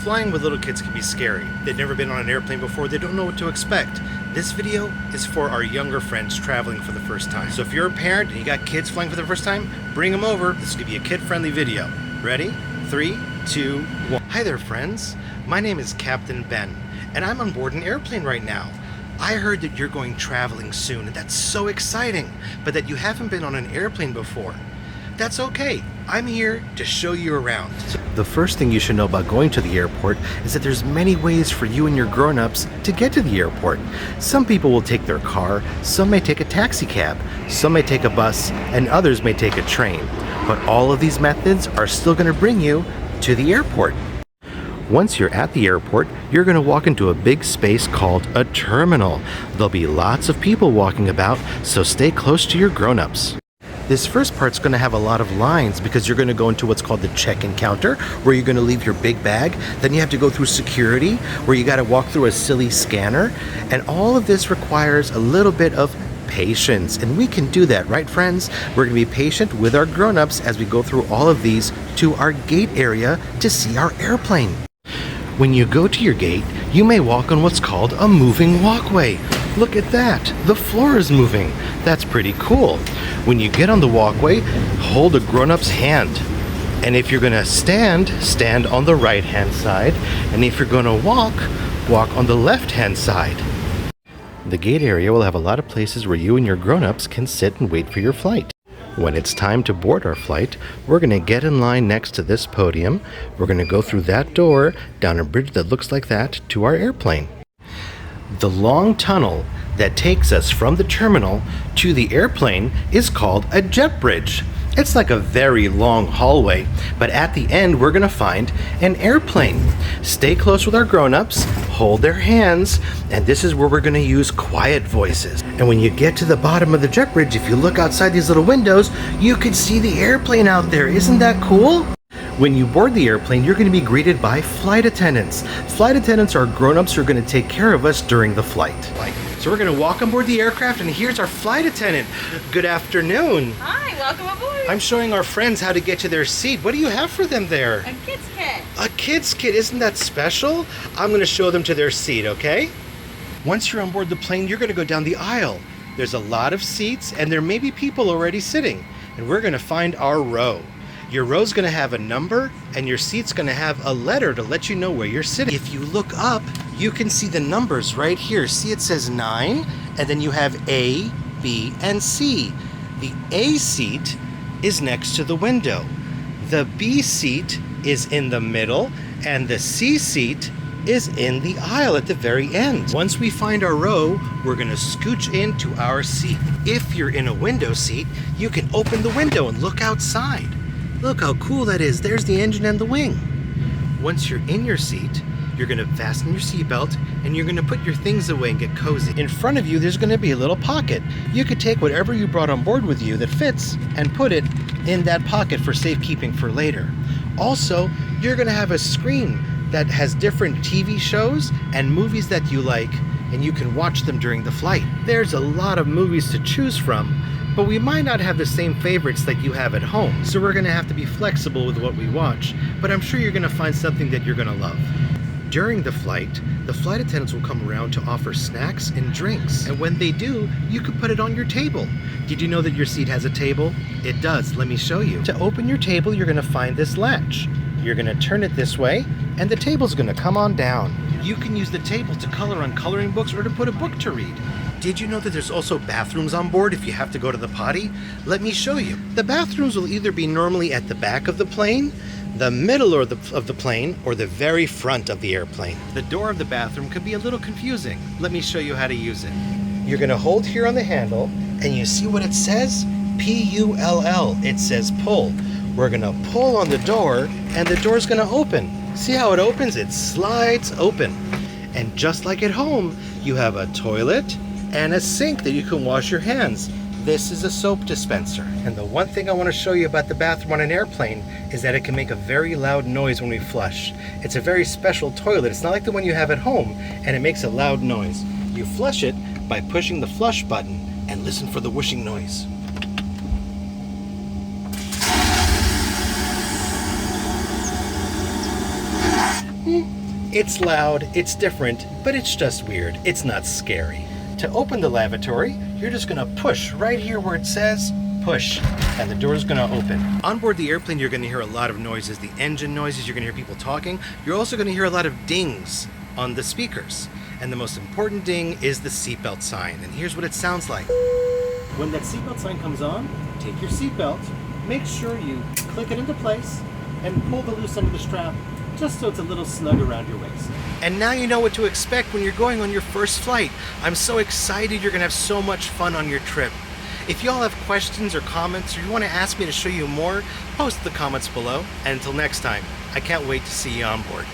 Flying with little kids can be scary. They've never been on an airplane before, they don't know what to expect. This video is for our younger friends traveling for the first time. So if you're a parent and you got kids flying for the first time, bring them over. This is going to be a kid-friendly video. Ready? 3, 2, 1. Hi there, friends. My name is Captain Ben, and I'm on board an airplane right now. I heard that you're going traveling soon, and that's so exciting, but that you haven't been on an airplane before. That's okay. I'm here to show you around. The first thing you should know about going to the airport is that there's many ways for you and your grown-ups to get to the airport. Some people will take their car, some may take a taxi cab, some may take a bus, and others may take a train. But all of these methods are still going to bring you to the airport. Once you're at the airport, you're going to walk into a big space called a terminal. There'll be lots of people walking about, so stay close to your grown-ups. This first part's going to have a lot of lines because you're going to go into what's called the check-in counter, where you're going to leave your big bag. Then you have to go through security, where you got to walk through a silly scanner. And all of this requires a little bit of patience. And we can do that, right, friends? We're going to be patient with our grown-ups as we go through all of these to our gate area to see our airplane. When you go to your gate, you may walk on what's called a moving walkway. Look at that, the floor is moving. That's pretty cool. When you get on the walkway, hold a grown-up's hand. And if you're gonna stand on the right-hand side. And if you're gonna walk on the left-hand side. The gate area will have a lot of places where you and your grown-ups can sit and wait for your flight. When it's time to board our flight, we're going to get in line next to this podium. We're going to go through that door, down a bridge that looks like that, to our airplane. The long tunnel that takes us from the terminal to the airplane is called a jet bridge. It's like a very long hallway, but at the end we're going to find an airplane. Stay close with our grown-ups, hold their hands, and this is where we're going to use quiet voices. And when you get to the bottom of the jet bridge, if you look outside these little windows, you can see the airplane out there. Isn't that cool? When you board the airplane, you're going to be greeted by flight attendants. Flight attendants are grown-ups who are going to take care of us during the flight. So we're going to walk on board the aircraft, and here's our flight attendant. Good afternoon. Hi, welcome aboard. I'm showing our friends how to get to their seat. What do you have for them there? A kid's kit. A kid's kit, isn't that special? I'm going to show them to their seat, okay? Once you're on board the plane, you're going to go down the aisle. There's a lot of seats, and there may be people already sitting, and we're going to find our row. Your row's going to have a number, and your seat's going to have a letter to let you know where you're sitting. If you look up, you can see the numbers right here. See, it says 9, and then you have A, B, and C. The A seat is next to the window. The B seat is in the middle, and the C seat is in the aisle at the very end. Once we find our row, we're going to scooch into our seat. If you're in a window seat, you can open the window and look outside. Look how cool that is. There's the engine and the wing. Once you're in your seat, you're going to fasten your seatbelt and you're going to put your things away and get cozy. In front of you, there's going to be a little pocket. You could take whatever you brought on board with you that fits and put it in that pocket for safekeeping for later. Also, you're going to have a screen that has different TV shows and movies that you like, and you can watch them during the flight. There's a lot of movies to choose from, but we might not have the same favorites that you have at home, so we're going to have to be flexible with what we watch, but I'm sure you're going to find something that you're going to love. During the flight attendants will come around to offer snacks and drinks, and when they do, you can put it on your table. Did you know that your seat has a table? It does. Let me show you. To open your table, you're going to find this latch. You're going to turn it this way, and the table's going to come on down. You can use the table to color on coloring books or to put a book to read. Did you know that there's also bathrooms on board if you have to go to the potty? Let me show you. The bathrooms will either be normally at the back of the plane, the middle of the plane, or the very front of the airplane. The door of the bathroom could be a little confusing. Let me show you how to use it. You're going to hold here on the handle, and you see what it says? P-U-L-L. It says pull. We're going to pull on the door, and the door's going to open. See how it opens? It slides open. And just like at home, you have a toilet and a sink that you can wash your hands. This is a soap dispenser. And the one thing I want to show you about the bathroom on an airplane is that it can make a very loud noise when we flush. It's a very special toilet. It's not like the one you have at home, and it makes a loud noise. You flush it by pushing the flush button and listen for the whooshing noise. It's loud, it's different, but it's just weird. It's not scary. To open the lavatory, you're just gonna push right here where it says push, and the door's gonna open. On board the airplane, you're gonna hear a lot of noises. The engine noises, you're gonna hear people talking. You're also gonna hear a lot of dings on the speakers. And the most important ding is the seatbelt sign. And here's what it sounds like. When that seatbelt sign comes on, take your seatbelt, make sure you click it into place, and pull the loose end of the strap just so it's a little snug around your waist. And now you know what to expect when you're going on your first flight. I'm so excited you're gonna have so much fun on your trip. If y'all have questions or comments, or you wanna ask me to show you more, post the comments below. And until next time, I can't wait to see you on board.